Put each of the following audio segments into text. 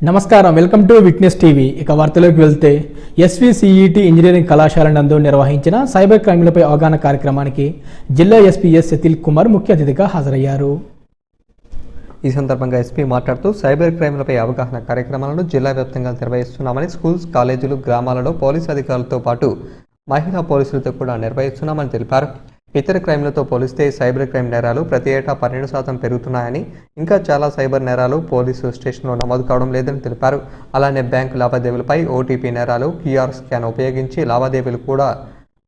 నమస్కారం, welcome to witness TV. ఇక వార్తలోకి వెళ్తే ఎస్విసిఈటి ఇంజనీరింగ్ కళాశాల నందు నిర్వహించిన సైబర్ క్రైమ్లపై అవగాహన కార్యక్రమానికి జిల్లా ఎస్పీ ఎస్ సెతిల్ కుమార్ ముఖ్య అతిథిగా హాజరయ్యారు. ఈ సందర్భంగా ఎస్పీ మాట్లాడుతూ సైబర్ క్రైమ్లపై అవగాహన కార్యక్రమాలను జిల్లా వ్యాప్తంగా నిర్వహిస్తున్నామని, స్కూల్స్, కాలేజీలు, గ్రామాలలో పోలీసు అధికారులతో పాటు మహిళా పోలీసులతో కూడా నిర్వహిస్తున్నామని తెలిపారు. ఇతర క్రైమ్లతో పోలిస్తే సైబర్ క్రైమ్ నేరాలు ప్రతి ఏటా 12% పెరుగుతున్నాయని, ఇంకా చాలా సైబర్ నేరాలు పోలీసు స్టేషన్లో నమోదు కావడం లేదని తెలిపారు. అలానే బ్యాంకు లావాదేవీలపై ఓటీపీ నేరాలు, క్యూఆర్ స్కాన్ ఉపయోగించి లావాదేవీలు కూడా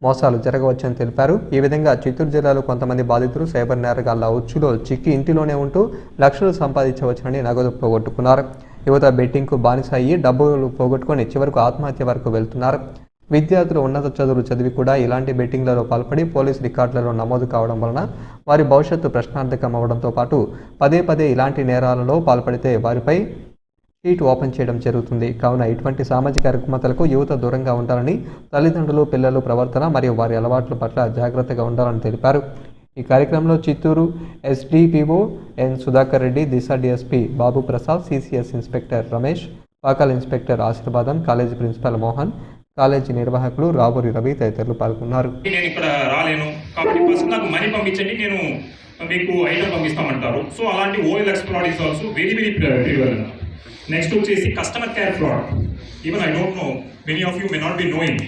మోసాలు జరగవచ్చని తెలిపారు. ఈ విధంగా చిత్తూరు జిల్లాలో కొంతమంది బాధితులు సైబర్ నేరగాళ్ల ఉచ్చులో చిక్కి ఇంటిలోనే ఉంటూ లక్షలు సంపాదించవచ్చునని నగదు పోగొట్టుకున్నారు. యువత బెట్టింగ్కు బానిస అయ్యి డబ్బులు పోగొట్టుకొని చివరకు ఆత్మహత్య వరకు వెళ్తున్నారు. విద్యార్థులు ఉన్నత చదువులు చదివి కూడా ఇలాంటి బెట్టింగ్లలో పాల్పడి పోలీసు రికార్డులలో నమోదు కావడం వలన వారి భవిష్యత్తు ప్రశ్నార్థకం అవడంతో పాటు పదే పదే ఇలాంటి నేరాలలో పాల్పడితే వారిపై షీట్ ఓపెన్ చేయడం జరుగుతుంది. కావున ఇటువంటి సామాజిక రుగ్మతలకు యువత దూరంగా ఉండాలని, తల్లిదండ్రులు, పిల్లలు ప్రవర్తన మరియు వారి అలవాట్ల పట్ల జాగ్రత్తగా ఉండాలని తెలిపారు. ఈ కార్యక్రమంలో Chittoor SDPO N Sudhakar Reddy, Disha DSP Babu Prasad, CCS inspector Ramesh, Pakala inspector Ashirvadam, college principal Mohan, college నిర్వాహకులు రాబోరి రవి తదితరులు పాల్గొన్నారు. నేను ఇక్కడ రాలేను కాబట్టి ఫస్ట్ నాకు మనీ పంపించండి, నేను మీకు ఐటమ్ పంపిస్తామంటారు. సో అలాంటి OLX fraud is also very very prevalent. Next వచ్చేసి customer care fraud. Even I don't know, many of you may not be knowing.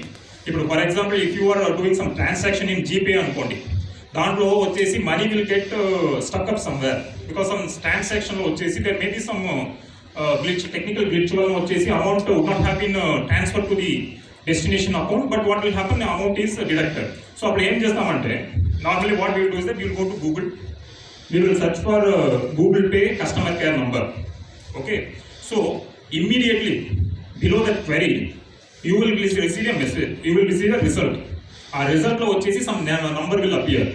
ఇప్పుడు for example if you are doing some transaction in GPay అనుకోండి, దాంట్లో వచ్చేసి money will get stuck up somewhere because some ట్రాన్సాక్షన్లో వచ్చేసి there may be some glitch, technical glitch వల్ల వచ్చేసి amount would not have been transfer to the destination account, but what will happen, amount is deducted. So అప్పుడు ఏం చేస్తామంటే normally what will do is that will go to Google, we will search for Google Pay customer care number. Okay, so immediately below that query you will receive a message, you will receive a result. A result lo vachesi some number will appear.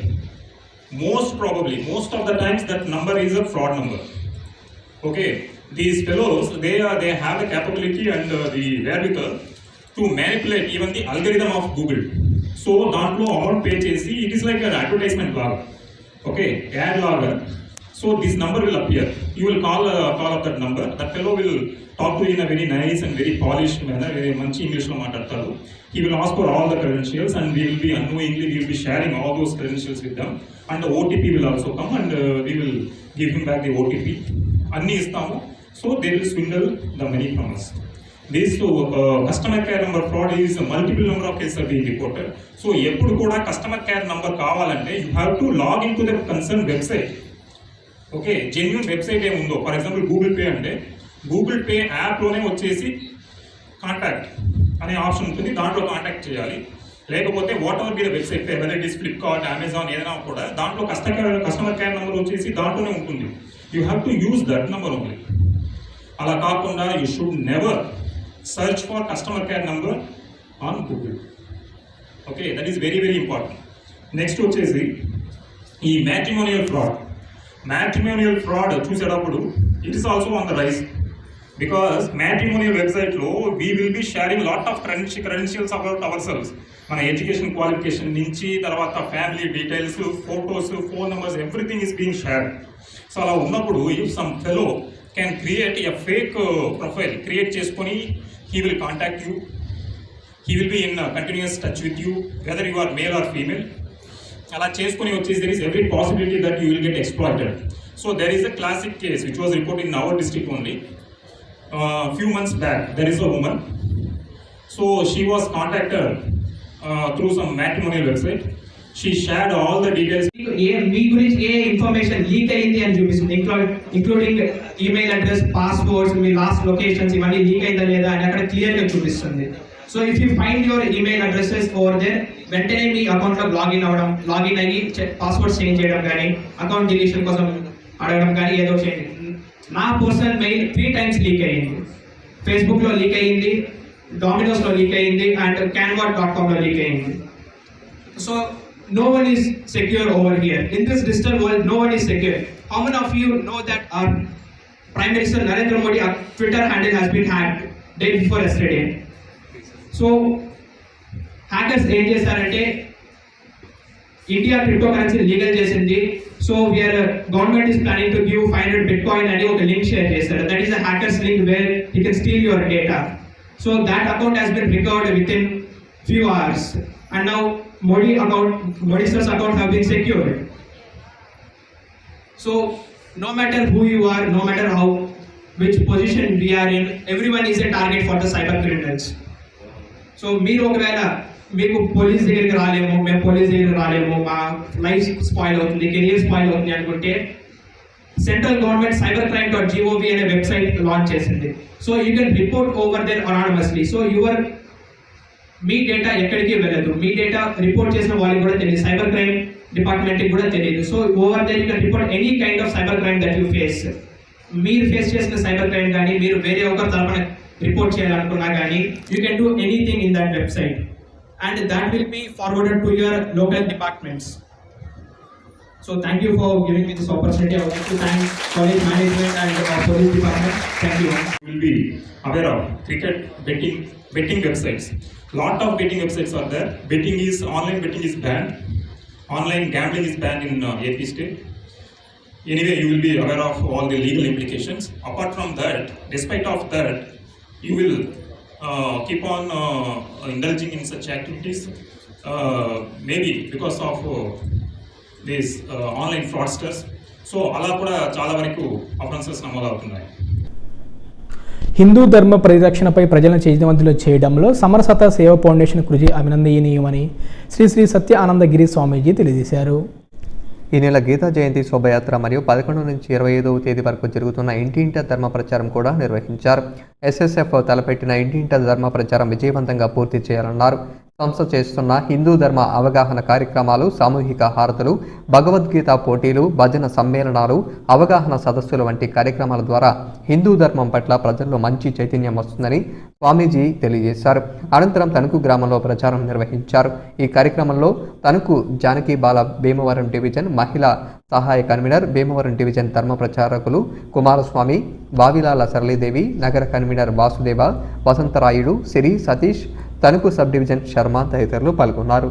Most probably, most of the times that number is a fraud number. Okay, these fellows they have the capability and the wherewithal to manipulate even the algorithm of Google. So dantlo amount pay chesi, it is like an advertisement log. Okay, ad logger. So this number will appear. You will call up that number. That fellow will talk to you in a very nice and very polished manner. Very manchi English lo maatadtaru. He will ask for all the credentials, and we will be unknowingly we will be sharing all those credentials with them. And the OTP will also come, and we will give him back the OTP. Anni istamu. So they will swindle the money from us. This customer care number fraud is a multiple number of cases being reported. So eppudu kuda customer care number kavalante you have to log into the concerned website. Okay, genuine website em undo, for example Google Pay ante Google Pay app lone vachesi contact ane option untundi, dantlo contact cheyali. లేకపోతే what ever be the website, whether it is Flipkart, Amazon, ఏదైనా కూడా దాంట్లో customer care number వచ్చేసి దాంట్లోనే ఉంటుంది. You have to use that number only. అలా కాకుండా you should never search for customer care number on Google. Okay, that is very very important. Next వచ్చేసి ఈ matrimonial fraud చూసేటప్పుడు it is also on the rise, because matrimonial website లో we will be sharing lot of credentials about ourselves. మన education qualification నుంచి తర్వాత family details, photos, phone numbers, everything is being shared. So అలా ఉన్నప్పుడు if some fellow can create a fake profile, create చేసుకొని he will contact you, he will be in continuous touch with you whether you are male or female. Ala cheskoni vachesi there is every possibility that you will get exploited. So there is a classic case which was reported in our district only. Few months back there is a woman, so she was contacted through some matrimonial website. She shared all the details. మీ గురించి ఏ information leak అయింది అని చూపిస్తుంది, including email address, passwords, మీ last locations, ఇవన్నీ leak అయిందా లేదా అని అక్కడ క్లియర్ గా చూపిస్తుంది. So if you find your email addresses over there, వెంటనే మీ అకౌంట్ లో లాగిన్ అయ్యి పాస్వర్డ్ చేంజ్ చేయడం కానీ, అకౌంట్ డిలీషన్ కోసం అడగడం కానీ ఏదో చేయండి. నా పర్సనల్ మెయిల్ 3 times లీక్ అయ్యింది. ఫేస్బుక్ లో లీక్ అయ్యింది, డొమినోస్ లో లీక్ అయ్యింది, అండ్ canva.com లో లీక్ అయ్యింది. So no one is secure over here. In this digital world, no one is secure. How many of you know that our Prime Minister Narendra Modi, our Twitter handle has been hacked day before yesterday? So, hackers ఏం చేశారంటే India crypto currency legal చేసింది. So we are government is planning to give 500 bitcoin అని ఒక link share చేశారు. That is a hackers link where you can steal your data. So that account has been recovered within few hours, and now Modi sir's account have been secured. So no matter who you are, no matter which position we are in, everyone is a target for the cyber criminals. So మీరు ఒకవేళ మీకు police దగ్గరికి రాలేము, మేము police దగ్గరికి రాలేము, మా life spoil అవుతుంది, career spoil అవుతుంది అనుకుంటే సెంట్రల్ గవర్నమెంట్ cybercrime.gov అనే వెబ్సైట్ లాంచ్ చేసింది. So you can report over there anonymously. So మీ డేటా ఎక్కడికి వెళ్ళదు, మీ డేటా రిపోర్ట్ చేసిన వాళ్ళకి కూడా తెలియదు, సైబర్ క్రైమ్ డిపార్ట్మెంట్కి కూడా తెలియదు. So over there you can report any kind of cyber crime that you face. మీరు ఫేస్ చేసిన సైబర్ క్రైమ్ కానీ మీరు వేరే ఒకరి తరపున రిపోర్ట్ చేయాలనుకున్నా కానీ you can do anything in that website and that will be forwarded to your local departments. So thank you for giving me this opportunity. I would like to thank college management and police department. Thank you. Will be aware of cricket betting websites. Lot of betting websites are there. Online betting is banned. Online gambling is banned in AP state. Anyway, you will be aware of all the legal implications. Apart from that, despite of that, you will keep on indulging in such activities. Maybe because of these online fraudsters. So అలా కూడా చాలా వరకు offences నమోదవుతున్నాయి. హిందూ ధర్మ పరిరక్షణపై ప్రజలను చైతన్యవంతులు చేయడంలో సమరసత సేవ ఫౌండేషన్ కృషి అభినందనీయమని శ్రీ శ్రీ సత్య ఆనందగిరి స్వామీజీ తెలియజేశారు. ఈ నెల గీతా జయంతి శోభయాత్ర మరియు 11 నుంచి 25వ తేదీ వరకు జరుగుతున్న ఇంటింట ధర్మ ప్రచారం కూడా నిర్వహించారు. ఎస్ఎస్ఎఫ్ తలపెట్టిన ఇంటింట ధర్మ ప్రచారం విజయవంతంగా పూర్తి చేయాలన్నారు. సంస్థ చేస్తున్న హిందూ ధర్మ అవగాహన కార్యక్రమాలు, సామూహిక హారతులు, భగవద్గీత పోటీలు, భజన సమ్మేళనాలు, అవగాహన సదస్సులు వంటి కార్యక్రమాల ద్వారా హిందూ ధర్మం పట్ల ప్రజల్లో మంచి చైతన్యం వస్తుందని స్వామీజీ తెలియజేశారు. అనంతరం తణుకు గ్రామంలో ప్రచారం నిర్వహించారు. ఈ కార్యక్రమంలో తణుకు జానకి బాల భీమవరం డివిజన్ మహిళా సహాయ కన్వీనర్, భీమవరం డివిజన్ ధర్మ ప్రచారకులు కుమారస్వామి, వావిలాల సరళీదేవి, నగర కన్వీనర్ వాసుదేవ, వసంతరాయుడు, సిరి, సతీష్, తణుకు సబ్ డివిజన్ శర్మ తదితరులు పాల్గొన్నారు.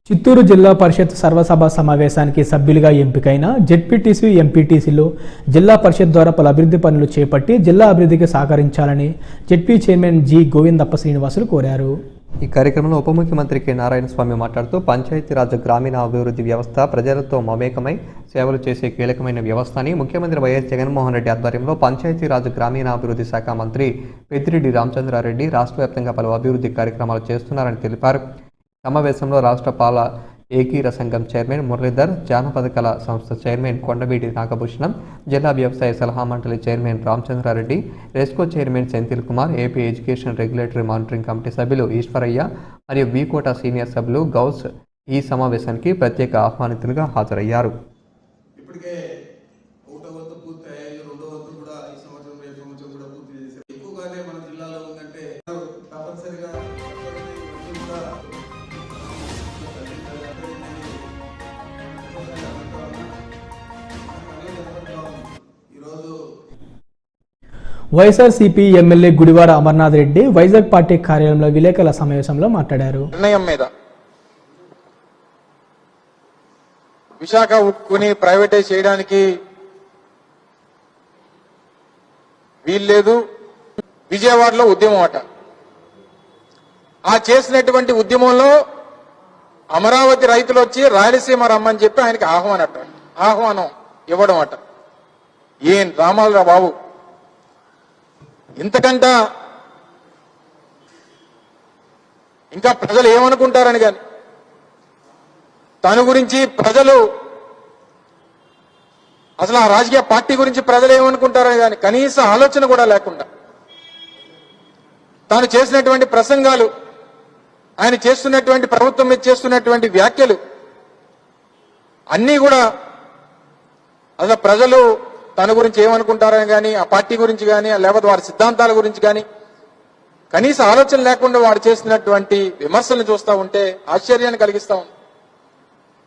చిత్తూరు జిల్లా పరిషత్ సర్వసభ సమావేశానికి సభ్యులుగా ఎంపికైన జెడ్పీటీసీ, ఎంపీటీసీలో జిల్లా పరిషత్ ద్వారా పలు అభివృద్ధి పనులు చేపట్టి జిల్లా అభివృద్ధికి సహకరించాలని ZP chairman G Govindappa Srinivasulu కోరారు. ఈ కార్యక్రమంలో ఉప ముఖ్యమంత్రి కె నారాయణస్వామి మాట్లాడుతూ పంచాయతీరాజ్ గ్రామీణ అభివృద్ధి వ్యవస్థ ప్రజలతో మమేకమై సేవలు చేసే కీలకమైన వ్యవస్థ అని ముఖ్యమంత్రి వైఎస్ జగన్మోహన్ రెడ్డి ఆధ్వర్యంలో పంచాయతీరాజ్ గ్రామీణాభివృద్ధి శాఖ మంత్రి పెద్దిరెడ్డి రామచంద్రారెడ్డి రాష్ట్ర వ్యాప్తంగా పలు అభివృద్ధి కార్యక్రమాలు చేస్తున్నారని తెలిపారు. సమావేశంలో రాష్ట్ర పాల ఏకీర సంఘం చైర్మన్ మురళీధర్, జానపద కళ సంస్థ చైర్మన్ కొండవీటి నాగభూషణం, జిల్లా వ్యవసాయ సలహా మండలి chairman Ramachandra Reddy, RESCO chairman Senthil Kumar, AP education regulatory monitoring committee సభ్యులు ఈశ్వరయ్య మరియు వీకోట సీనియర్ సభ్యులు గౌస్ ఈ సమావేశానికి ప్రత్యేక ఆహ్వానితులుగా హాజరయ్యారు. వైఎస్ఆర్సీపీ ఎమ్మెల్యే గుడివాడ అమర్నాథ్ రెడ్డి వైజాగ్ పార్టీ కార్యాలయంలో విలేకరుల సమావేశంలో మాట్లాడారు. నిర్ణయం మీద విశాఖ ఉక్కుని ప్రైవేటైజ్ చేయడానికి వీల్లేదు. విజయవాడలో ఉద్యమం అట. ఆ చేసినటువంటి ఉద్యమంలో అమరావతి రైతులు వచ్చి రాయలసీమ రమ్మని చెప్పి ఆయనకి ఆహ్వానం ఇవ్వడం అట. ఏం రామాలరా బాబు, ఇంతకంట ఇంకా ప్రజలు ఏమనుకుంటారని కానీ తన గురించి ప్రజలు అసలు ఆ రాజకీయ పార్టీ గురించి ప్రజలు ఏమనుకుంటారని కానీ కనీస ఆలోచన కూడా లేకుండా తాను చేసినటువంటి ప్రసంగాలు, ఆయన చేస్తున్నటువంటి ప్రభుత్వం మీద చేస్తున్నటువంటి వ్యాఖ్యలు అన్నీ కూడా అసలు ప్రజలు తన గురించి ఏమనుకుంటారని కానీ ఆ పార్టీ గురించి కానీ లేకపోతే వారి సిద్ధాంతాల గురించి కానీ కనీస ఆలోచన లేకుండా వాడు చేస్తున్నటువంటి విమర్శలను చూస్తూ ఉంటే ఆశ్చర్యాన్ని కలిగిస్తా ఉంది.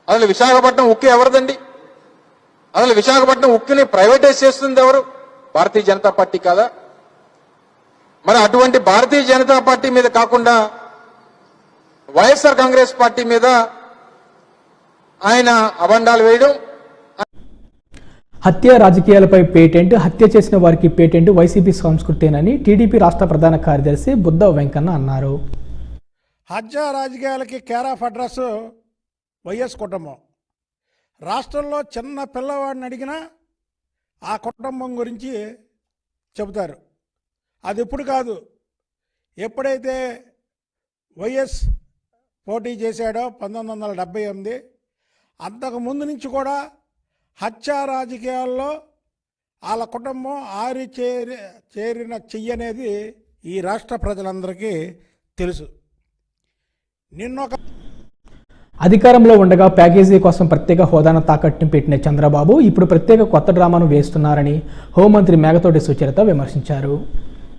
అసలు విశాఖపట్నం ఉక్కు ఎవరిదండి? అసలు విశాఖపట్నం ఉక్కుని ప్రైవేటైజ్ చేస్తుంది ఎవరు? భారతీయ జనతా పార్టీ కాదా? మరి అటువంటి భారతీయ జనతా పార్టీ మీద కాకుండా వైఎస్ఆర్ కాంగ్రెస్ పార్టీ మీద ఆయన అబండాలు వేయడం. హత్య రాజకీయాలపై పేటెంట్, హత్య చేసిన వారికి పేటెంట్ వైసీపీ సంస్కృతేనని టీడీపీ రాష్ట్ర ప్రధాన కార్యదర్శి బుద్ధ వెంకన్న అన్నారు. హత్య రాజకీయాలకి కేర్ ఆఫ్ అడ్రస్ వైఎస్ కుటుంబం. రాష్ట్రంలో చిన్న పిల్లవాడిని అడిగినా ఆ కుటుంబం గురించి చెబుతారు. అది ఇప్పుడు కాదు, ఎప్పుడైతే వైఎస్ పోటీ చేశాడో 1978 అంతకు ముందు నుంచి కూడా హత్య రాజకీయాల్లో వాళ్ళ కుటుంబం చేరిన చెయ్యనేది ఈ రాష్ట్ర ప్రజలందరికీ తెలుసు. నిన్నొక అధికారంలో ఉండగా ప్యాకేజీ కోసం ప్రత్యేక హోదాను తాకట్టును పెట్టిన చంద్రబాబు ఇప్పుడు ప్రత్యేక కొత్త డ్రామాను వేస్తున్నారని హోంమంత్రి మేఘతోటి సుచరిత విమర్శించారు.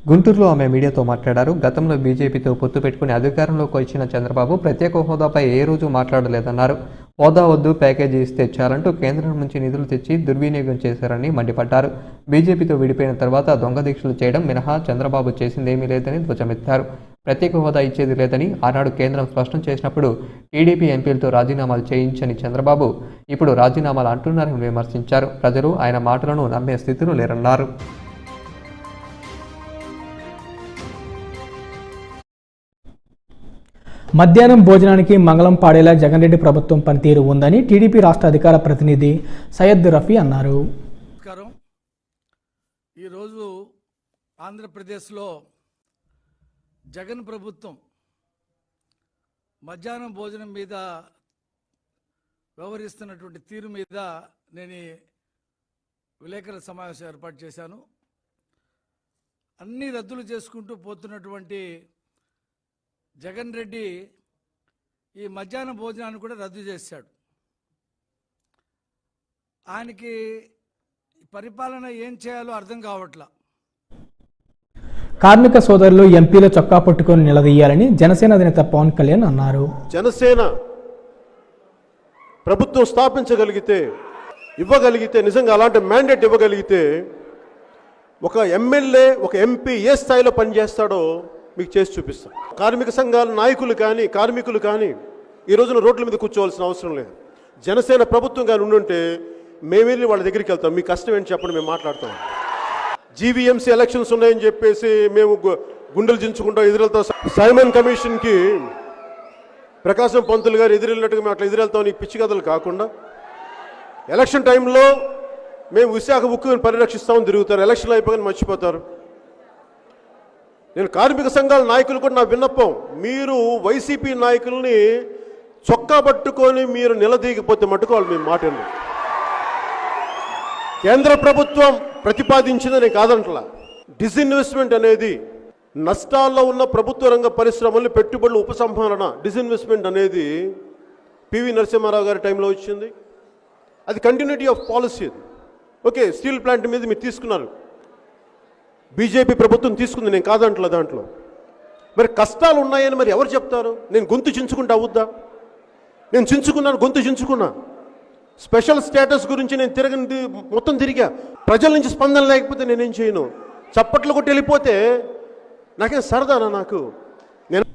గుంటూరులో ఆమె మీడియాతో మాట్లాడారు. గతంలో బీజేపీతో పొత్తు పెట్టుకుని అధికారంలోకి వచ్చిన చంద్రబాబు ప్రత్యేక హోదాపై ఏ రోజు మాట్లాడలేదన్నారు. హోదా వద్దు, ప్యాకేజీ ఇస్తే చాలంటూ కేంద్రం నుంచి నిధులు తెచ్చి దుర్వినియోగం చేశారని మండిపడ్డారు. బీజేపీతో విడిపోయిన తర్వాత దొంగ దీక్షలు చేయడం మినహా చంద్రబాబు చేసిందేమీ లేదని ధ్వజమెత్తారు. ప్రత్యేక హోదా ఇచ్చేది లేదని ఆనాడు కేంద్రం స్పష్టం చేసినప్పుడు టీడీపీ ఎంపీలతో రాజీనామాలు చేయించని చంద్రబాబు ఇప్పుడు రాజీనామాలు అంటున్నారని విమర్శించారు. ప్రజలు ఆయన మాటలను నమ్మే స్థితిలో లేరన్నారు. మధ్యాహ్నం భోజనానికి మంగళం పాడేలా జగన్ రెడ్డి ప్రభుత్వం పనితీరు ఉందని టీడీపీ రాష్ట్ర అధికార ప్రతినిధి సయ్యద్ రఫీ అన్నారు. నమస్కారం. ఈరోజు ఆంధ్రప్రదేశ్లో జగన్ ప్రభుత్వం మధ్యాహ్నం భోజనం మీద వ్యవహరిస్తున్నటువంటి తీరు మీద నేను విలేకరుల సమావేశం ఏర్పాటు చేశాను. అన్ని రద్దులు చేసుకుంటూ పోతున్నటువంటి జగన్ రెడ్డి ఈ మధ్యాహ్న భోజనాన్ని కూడా రద్దు చేశాడు. ఆయనకి పరిపాలన ఏం చేయాలో అర్థం కావట్లా. కార్మిక సోదరులు ఎంపీల చొక్కా పట్టుకొని నిలదీయాలని జనసేన అధినేత పవన్ కళ్యాణ్ అన్నారు. జనసేన ప్రభుత్వం స్థాపించగలిగితే, ఇవ్వగలిగితే, నిజంగా అలాంటి మ్యాండేట్ ఇవ్వగలిగితే ఒక ఎమ్మెల్యే, ఒక ఎంపీ ఏ స్థాయిలో పనిచేస్తాడో మీకు చేసి చూపిస్తాం. కార్మిక సంఘాల నాయకులు కానీ, కార్మికులు కానీ ఈ రోజున రోడ్ల మీద కూర్చోవాల్సిన అవసరం లేదు. జనసేన ప్రభుత్వం కానీ ఉండుంటే మేము వెళ్ళి వాళ్ళ దగ్గరికి వెళ్తాం. మీ కష్టం ఏంటి చెప్పండి, మేము మాట్లాడతాం. జీవీఎంసీ ఎలక్షన్స్ ఉన్నాయని చెప్పేసి మేము గుండెలు చించుకుంటాం, ఎదురెళ్తాం. సైమన్ కమిషన్కి ప్రకాశం పంతులు గారు ఎదురెళ్ళినట్టుగా మేము అట్లా ఎదురెళ్తాం. నీకు పిచ్చి కథలు కాకుండా ఎలక్షన్ టైంలో మేము విశాఖ ఉక్కుని పరిరక్షిస్తామని తిరుగుతారు, ఎలక్షన్లు అయిపోగానే మర్చిపోతారు. నేను కార్మిక సంఘాల నాయకులు కూడా నా విన్నపం, మీరు వైసీపీ నాయకుల్ని చొక్కా పట్టుకొని మీరు నిలదీయకపోతే మట్టుకు వాళ్ళు మేము మాట్లాడలేదు. కేంద్ర ప్రభుత్వం ప్రతిపాదించిందని కాదంటలా. డిస్ఇన్వెస్ట్మెంట్ అనేది నష్టాల్లో ఉన్న ప్రభుత్వ రంగ పరిశ్రమల్ని పెట్టుబడులు ఉపసంహరణ, డిస్ఇన్వెస్ట్మెంట్ అనేది పివి నరసింహారావు గారి టైంలో వచ్చింది. అది continuity of policy. Okay, steel plant మీద మీరు తీసుకున్నారు, బీజేపీ ప్రభుత్వం తీసుకుంది, నేను కాదంటలా. దాంట్లో మరి కష్టాలు ఉన్నాయని మరి ఎవరు చెప్తారు? నేను గొంతు చించుకుంటా అవుద్దా? నేను చించుకున్నాను, గొంతు చించుకున్నా. స్పెషల్ స్టేటస్ గురించి నేను మొత్తం తిరిగా. ప్రజల నుంచి స్పందన లేకపోతే నేనేం చేయను. చప్పట్లు కొట్టి వెళ్ళిపోతే నాకేం సరదానా నాకు? నేను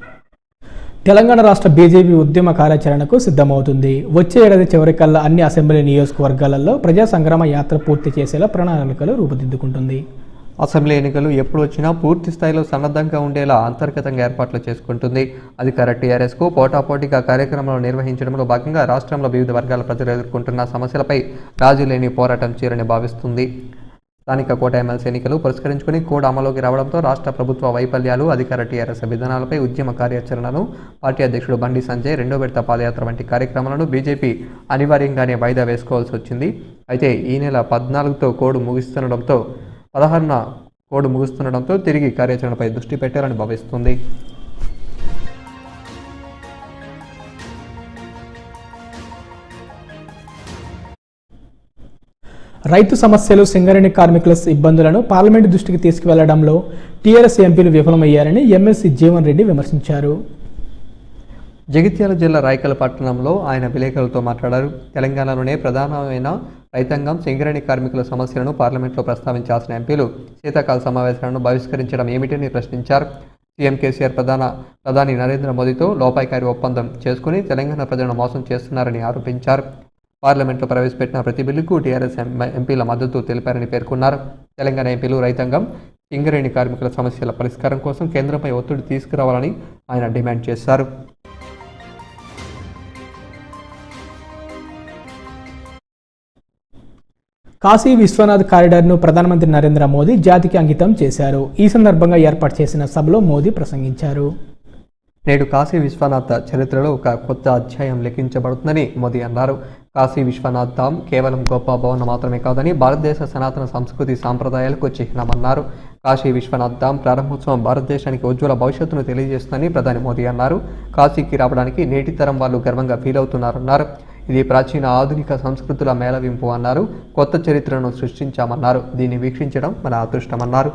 తెలంగాణ రాష్ట్ర బీజేపీ ఉద్యమ కార్యాచరణకు సిద్ధమవుతుంది. వచ్చే ఏడాది చివరికల్లా అన్ని అసెంబ్లీ నియోజకవర్గాలలో ప్రజా సంగ్రామ యాత్ర పూర్తి చేసేలా ప్రణాళికలు రూపుదిద్దుకుంటుంది. అసెంబ్లీ ఎన్నికలు ఎప్పుడు వచ్చినా పూర్తి స్థాయిలో సన్నద్ధంగా ఉండేలా అంతర్గతంగా ఏర్పాట్లు చేసుకుంటుంది. అధికార టీఆర్ఎస్కు పోటాపోటీగా కార్యక్రమాలు నిర్వహించడంలో భాగంగా రాష్ట్రంలో వివిధ వర్గాల ప్రజలు ఎదుర్కొంటున్న సమస్యలపై రాజీ లేని పోరాటం చేయాలని భావిస్తుంది. స్థానిక కోట ఎమ్మెల్సీ ఎన్నికలు పురస్కరించుకుని కోడ్ అమలులోకి రావడంతో రాష్ట్ర ప్రభుత్వ వైఫల్యాలు, అధికార టీఆర్ఎస్ విధానాలపై ఉద్యమ కార్యాచరణను పార్టీ అధ్యక్షుడు బండి సంజయ్ రెండో విడత పాదయాత్ర వంటి కార్యక్రమాలను బీజేపీ అనివార్యంగానే వాయిదా వేసుకోవాల్సి వచ్చింది. అయితే ఈ నెల 14తో కోడ్ ముగుస్తుండడంతో 16న కోడ్ ముగుస్తుండడంతో తిరిగి కార్యాచరణపై దృష్టి పెట్టాలని భావిస్తుంది. రైతు సమస్యలు, సింగరేణి కార్మికుల ఇబ్బందులను పార్లమెంటు దృష్టికి తీసుకువెళ్లడంలో టీఆర్ఎస్ ఎంపీలు విఫలమయ్యారని ఎమ్మెల్సీ జీవన్ రెడ్డి విమర్శించారు. జగిత్యాల జిల్లా రాయకల్ పట్టణంలో ఆయన విలేకరులతో మాట్లాడారు. తెలంగాణలోనే ప్రధానమైన రైతాంగం, సింగరేణి కార్మికుల సమస్యలను పార్లమెంట్లో ప్రస్తావించాల్సిన ఎంపీలు శీతాకాల సమావేశాలను బహిష్కరించడం ఏమిటని ప్రశ్నించారు. సీఎం కేసీఆర్ ప్రధాని నరేంద్ర మోదీతో లోపాయికారి ఒప్పందం చేసుకుని తెలంగాణ ప్రజలను మోసం చేస్తున్నారని ఆరోపించారు. పార్లమెంట్లో ప్రవేశపెట్టిన ప్రతి బిల్లుకు టీఆర్ఎస్ ఎంపీల మద్దతు తెలిపారని పేర్కొన్నారు. తెలంగాణ ఎంపీలు రైతాంగం, సింగరేణి కార్మికుల సమస్యల పరిష్కారం కోసం కేంద్రంపై ఒత్తిడి తీసుకురావాలని ఆయన డిమాండ్ చేశారు. కాశీ విశ్వనాథ్ కారిడార్ను ప్రధానమంత్రి నరేంద్ర మోదీ జాతికి అంకితం చేశారు. ఈ సందర్భంగా ఏర్పాటు చేసిన సభలో మోదీ ప్రసంగించారు. నేడు కాశీ విశ్వనాథ్ చరిత్రలో ఒక కొత్త అధ్యాయం లిఖించబడుతుందని మోదీ అన్నారు. కాశీ విశ్వనాథ్ ధామ్ కేవలం గొప్ప భవనం మాత్రమే కాదని భారతదేశ సనాతన సంస్కృతి సాంప్రదాయాలకు చిహ్నమన్నారు. కాశీ విశ్వనాథ్ ధామ్ ప్రారంభోత్సవం భారతదేశానికి ఉజ్వల భవిష్యత్తును తెలియజేస్తుందని ప్రధాని మోదీ అన్నారు. కాశీకి రావడానికి నేటి తరం వాళ్ళు గర్వంగా ఫీల్ అవుతున్నారన్నారు. ఇది ప్రాచీన, ఆధునిక సంస్కృతుల మేళవింపు అన్నారు. కొత్త చరిత్రను సృష్టించామన్నారు. దీన్ని వీక్షించడం మన అదృష్టమన్నారు.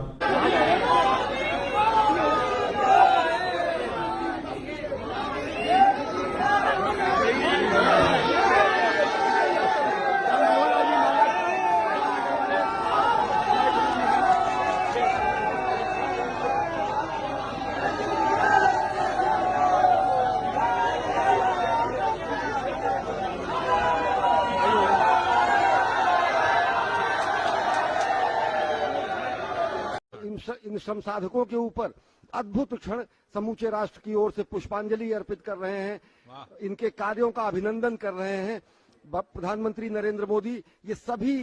इन श्रम साधकों के ऊपर अद्भुत क्षण समूचे राष्ट्र की ओर से पुष्पांजलि अर्पित कर रहे हैं, इनके कार्यों का अभिनंदन कर रहे हैं। प्रधानमंत्री नरेंद्र मोदी, ये सभी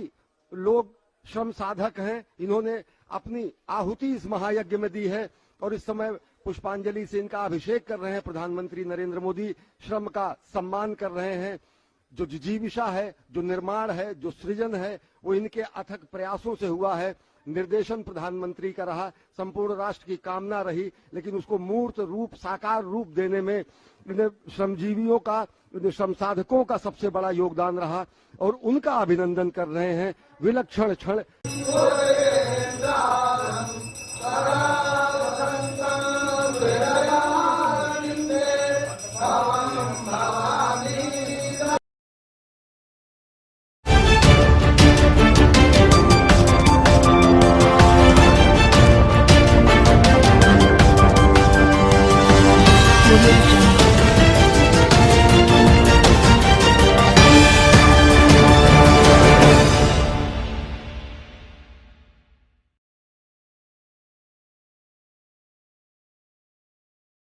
लोग श्रम साधक हैं, इन्होंने अपनी आहुति इस महायज्ञ में दी है और इस समय पुष्पांजलि से इनका अभिषेक कर रहे हैं। प्रधानमंत्री नरेंद्र मोदी श्रम का सम्मान कर रहे हैं। जो जिजीविषा है, जो निर्माण है, जो सृजन है, वो इनके अथक प्रयासों से हुआ है। निर्देशन प्रधानमंत्री का रहा, संपूर्ण राष्ट्र की कामना रही, लेकिन उसको मूर्त रूप, साकार रूप देने में श्रमजीवियों का, श्रम साधकों का सबसे बड़ा योगदान रहा और उनका अभिनंदन कर रहे हैं। विलक्षण क्षण